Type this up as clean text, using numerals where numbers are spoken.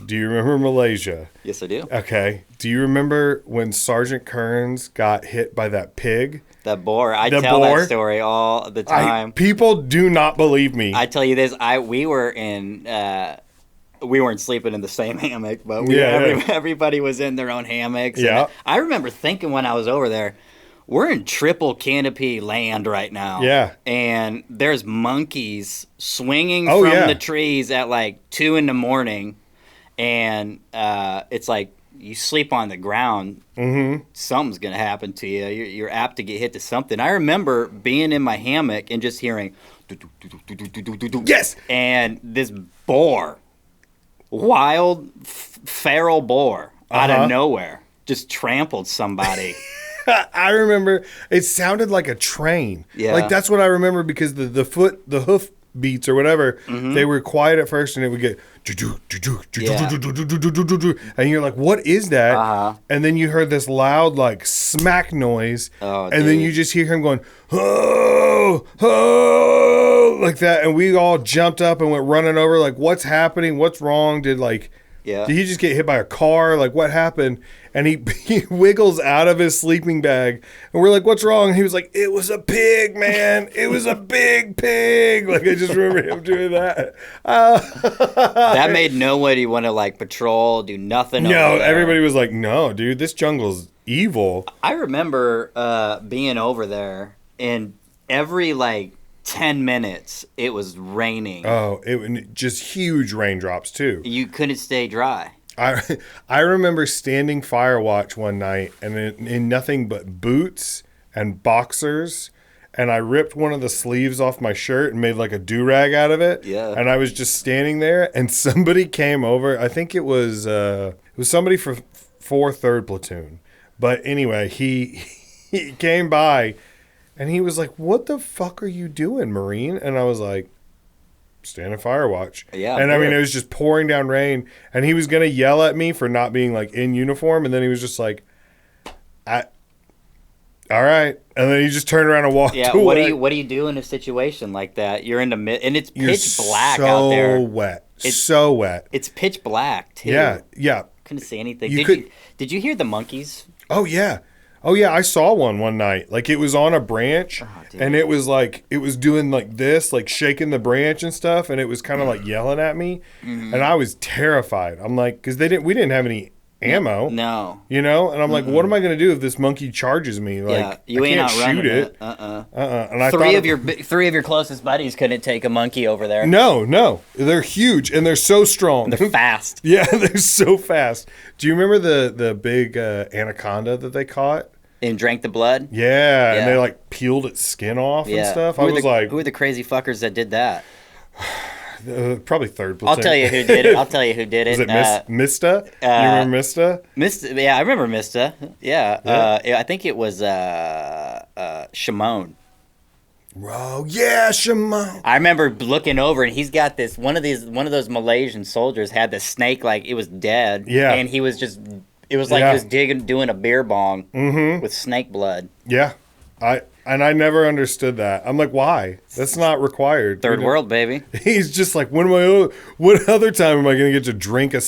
Do you remember Malaysia? Yes, I do. Okay. Do you remember when Sergeant Kearns got hit by that pig? That boar. I The tell boar? that story all the time. People do not believe me. I tell you this. We weren't sleeping in the same hammock, but everybody was in their own hammocks. Yeah. And I remember thinking when I was over there, we're in triple canopy land right now. Yeah. And there's monkeys swinging from the trees at like 2 a.m. And it's like you sleep on the ground, something's going to happen to you. You're apt to get hit to something. I remember being in my hammock and just hearing, yes! And this boar, wild, feral boar out of nowhere, just trampled somebody. I remember it sounded like a train. Yeah. Like that's what I remember because the hoof beats or whatever, they were quiet at first and it would get and you're like, what is that? And then you heard this loud like smack noise and then you just hear him going, oh, oh, like that. And we all jumped up and went running over like, what's happening? What's wrong? Did he just get hit by a car? Like, what happened? And he wiggles out of his sleeping bag. And we're like, what's wrong? And he was like, it was a pig, man. It was a big pig. Like, I just remember him doing that. That made nobody want to, like, patrol, do nothing. No, everybody was like, no, dude, this jungle's evil. I remember being over there, and every, like, 10 minutes, it was raining. Oh, it just huge raindrops, too. You couldn't stay dry. I remember standing fire watch one night and in nothing but boots and boxers, and I ripped one of the sleeves off my shirt and made like a do-rag out of it. Yeah. And I was just standing there and somebody came over. I think it was somebody for 3rd Platoon. But anyway, he came by and he was like, "What the fuck are you doing, Marine?" And I was like, standing fire watch. Yeah. And I mean, it was just pouring down rain and he was going to yell at me for not being like in uniform. And then he was just like, all right. And then he just turned around and walked away. What do you do in a situation like that? You're in the mid, and it's pitch black out there. So wet. It's pitch black too. Yeah. Couldn't see anything. Did you hear the monkeys? Oh yeah. I saw one night. Like it was on a branch and it was like, it was doing like this, like shaking the branch and stuff. And it was kind of like yelling at me and I was terrified. I'm like, cause we didn't have any ammo. No. You know? And I'm like, what am I going to do if this monkey charges me? Like, you ain't I can't shoot it. And I three of your closest buddies couldn't take a monkey over there. No. They're huge and they're so strong. They're fast. Yeah, they're so fast. Do you remember the big anaconda that they caught? And drank the blood? Yeah, and they like peeled its skin off and stuff. Who are the crazy fuckers that did that? Probably 3rd Platoon. I'll tell you who did it. Was it Mista? You remember Mista? Mista? Yeah, I remember Mista. Yeah. I think it was Shimon. Oh yeah, Shimon. I remember looking over and he's got this one of those Malaysian soldiers had the snake like it was dead. Yeah. And he was just. It was like just doing a beer bong with snake blood. Yeah, I never understood that. I'm like, why? That's not required. Third world, baby. He's just like, what other time am I going to get to drink a